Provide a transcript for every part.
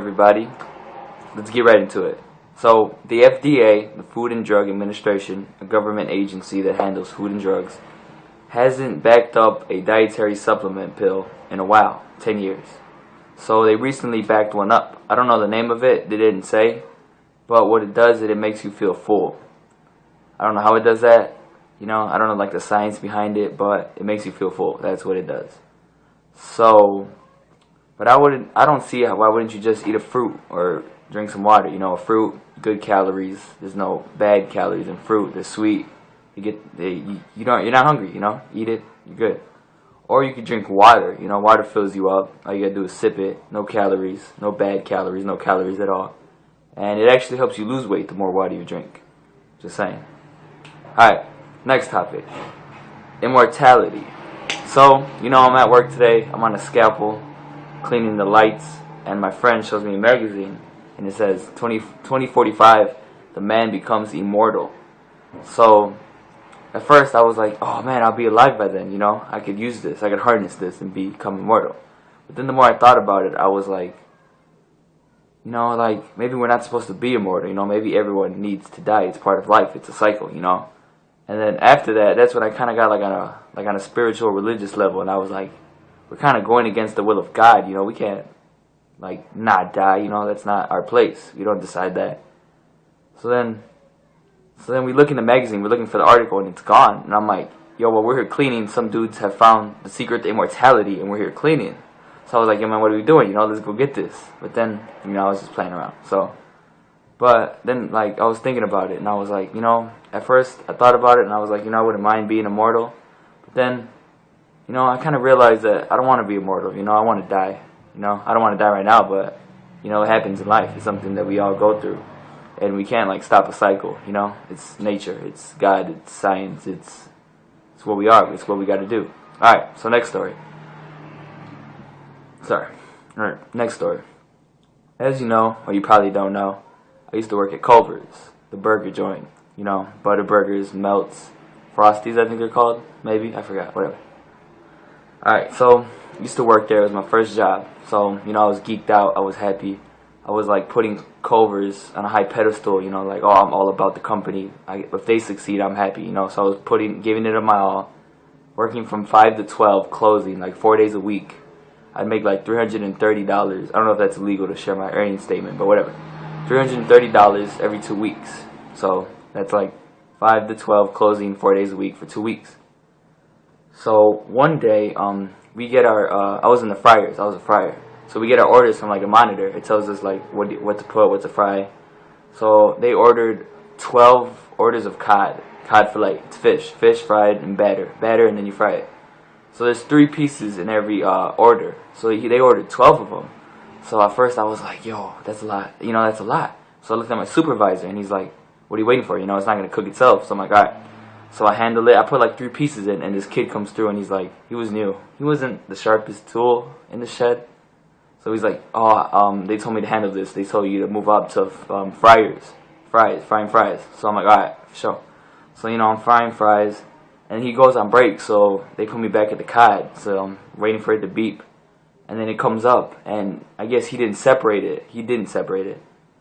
Everybody, let's get right into it. So the FDA, the Food and Drug Administration, a government agency that handles food and drugs, hasn't backed up a dietary supplement pill in a while, 10 years. So they recently backed one up. I don't know the name of it, they didn't say, but what it does is it makes you feel full. I don't know how it does that, I don't know like the science behind it, but it makes you feel full. That's what it does. So, but I don't see why wouldn't you just eat a fruit or drink some water? A fruit, good calories. There's no bad calories in fruit. They're sweet. You're not hungry. Eat it. You're good. Or you could drink water. Water fills you up. All you gotta do is sip it. No calories. No bad calories. No calories at all. And it actually helps you lose weight the more water you drink. Just saying. Alright, next topic. Immortality. So, I'm at work today. I'm on a scalpel, cleaning the lights, and my friend shows me a magazine, and it says 2045, the man becomes immortal. So, at first I was like, oh man, I'll be alive by then, I could use this, I could harness this and become immortal. But then the more I thought about it, I was like, maybe we're not supposed to be immortal, maybe everyone needs to die, it's part of life, it's a cycle, And then after that, that's when I kind of got on a spiritual, religious level, and I was like, we're kind of going against the will of God, we can't, not die, that's not our place, we don't decide that. So then we look in the magazine, we're looking for the article, and it's gone, and I'm like, yo, well, we're here cleaning, some dudes have found the secret to immortality, and we're here cleaning. So I was like, yo, man, what are we doing, let's go get this. But then, I was just playing around, so. But then, I was thinking about it, and I was like, at first, I thought about it, and I was like, I wouldn't mind being immortal. But then, I kind of realized that I don't want to be immortal, I want to die. I don't want to die right now, but, it happens in life. It's something that we all go through. And we can't, stop a cycle, It's nature, it's God, it's science, it's what we are, it's what we got to do. Alright, so next story. Alright, next story. As you know, or you probably don't know, I used to work at Culvers, the burger joint. Butter burgers, melts, Frosties, I think they're called. Maybe, I forgot, whatever. Alright, so, I used to work there. It was my first job. So, I was geeked out. I was happy. I was, putting Culvers on a high pedestal, oh, I'm all about the company. If they succeed, I'm happy, So, I was giving it my all. Working from 5 to 12, closing, 4 days a week. I'd make, $330. I don't know if that's illegal to share my earnings statement, but whatever. $330 every 2 weeks. So that's 5 to 12 closing 4 days a week for 2 weeks. So one day, we get our, I was in the fryers, I was a fryer. So we get our orders from a monitor. It tells us what to put, what to fry. So they ordered 12 orders of cod fillet. It's fish fried and batter, and then you fry it. So there's 3 pieces in every order. So they ordered 12 of them. So at first I was like, yo, that's a lot. That's a lot. So I looked at my supervisor, and he's like, what are you waiting for? It's not going to cook itself. So I'm like, alright. So I handle it. I put 3 pieces in, and this kid comes through, and he's like, he was new. He wasn't the sharpest tool in the shed. So he's like, they told me to handle this. They told you to move up to frying fries. So I'm like, alright, sure. So, I'm frying fries, and he goes on break, so they put me back at the cod. So I'm waiting for it to beep. And then it comes up, and I guess he didn't separate it.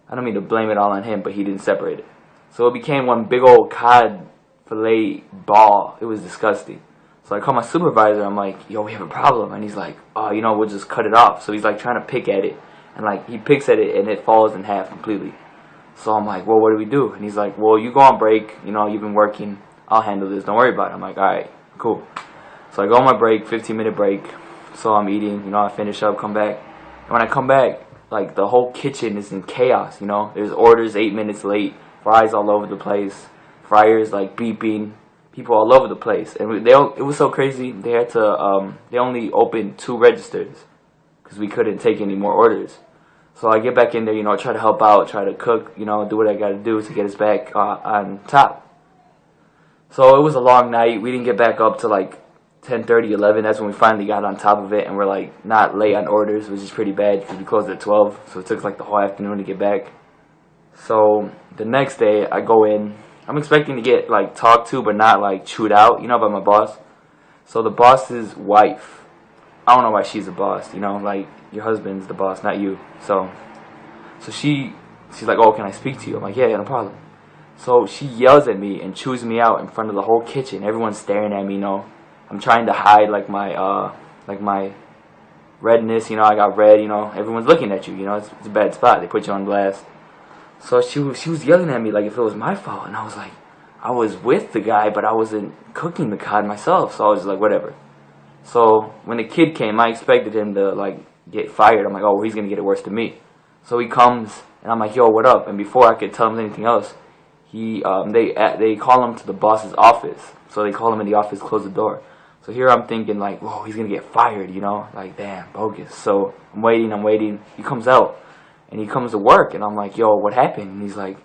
I don't mean to blame it all on him, but he didn't separate it. So it became one big old cod fillet ball. It was disgusting. So I call my supervisor. I'm like, yo, we have a problem. And he's like, oh, we'll just cut it off. So he's trying to pick at it. And he picks at it, and it falls in half completely. So I'm like, well, what do we do? And he's like, well, you go on break. You've been working. I'll handle this. Don't worry about it. I'm like, alright, cool. So I go on my break, 15-minute break. So I'm eating, I finish up, come back. And when I come back, the whole kitchen is in chaos, There's orders 8 minutes late, fries all over the place, fryers beeping, people all over the place. And it was so crazy, they had to, they only opened 2 registers because we couldn't take any more orders. So I get back in there, try to help out, try to cook, do what I gotta do to get us back on top. So it was a long night. We didn't get back up to 10:30, 11. That's when we finally got on top of it, and we're not late on orders, which is pretty bad because we closed at 12. So it took the whole afternoon to get back. So the next day I go in. I'm expecting to get talked to, but not chewed out, by my boss. So the boss's wife, I don't know why she's a boss, your husband's the boss, not you. So So she's like, oh, can I speak to you? I'm like, yeah, no problem. So she yells at me and chews me out in front of the whole kitchen. Everyone's staring at me, you know. I'm trying to hide like my redness, you know. I got red, you know. Everyone's looking at you, you know. It's a bad spot. They put you on blast. So she was yelling at me like if it was my fault, and I was like, I was with the guy, but I wasn't cooking the cod myself. So I was like, whatever. So when the kid came, I expected him to like get fired. I'm like, oh, well, he's gonna get it worse than me. So he comes, and I'm like, yo, what up? And before I could tell him anything else, they call him to the boss's office. So they call him in the office, close the door. So here I'm thinking like, whoa, he's gonna get fired, you know, like damn, bogus. So I'm waiting. He comes out, and he comes to work, and I'm like, yo, what happened? And he's like,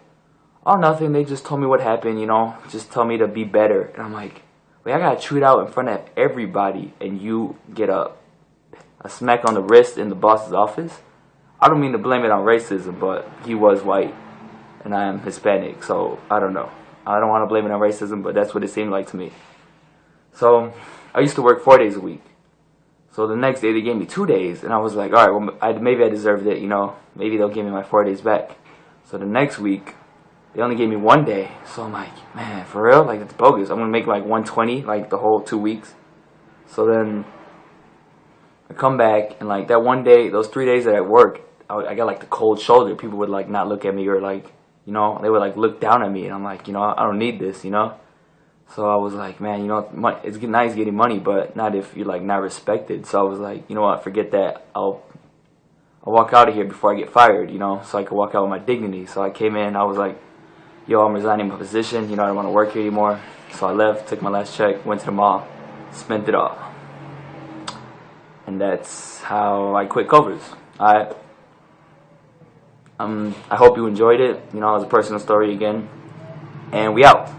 oh, nothing. They just told me what happened, you know, just tell me to be better. And I'm like, wait, I got chewed out in front of everybody, and you get a smack on the wrist in the boss's office? I don't mean to blame it on racism, but he was white, and I am Hispanic, so I don't know. I don't want to blame it on racism, but that's what it seemed like to me. So I used to work 4 days a week. So the next day they gave me 2 days, and I was like, all right, well, maybe I deserved it, you know. Maybe they'll give me my 4 days back. So the next week, they only gave me 1 day. So I'm like, man, for real? Like, that's bogus. I'm going to make like 120, like the whole 2 weeks. So then I come back, and like that 1 day, those 3 days that I worked, I got like the cold shoulder. People would like not look at me, or like, you know, they would like look down at me, and I'm like, you know, I don't need this, you know. So I was like, man, you know, it's nice getting money, but not if you're like not respected. So I was like, you know what, forget that. I'll walk out of here before I get fired, you know, so I could walk out with my dignity. So I came in, I was like, yo, I'm resigning my position, you know, I don't want to work here anymore. So I left, took my last check, went to the mall, spent it all. And that's how I quit Culvers. I hope you enjoyed it. You know, it was a personal story again. And we out.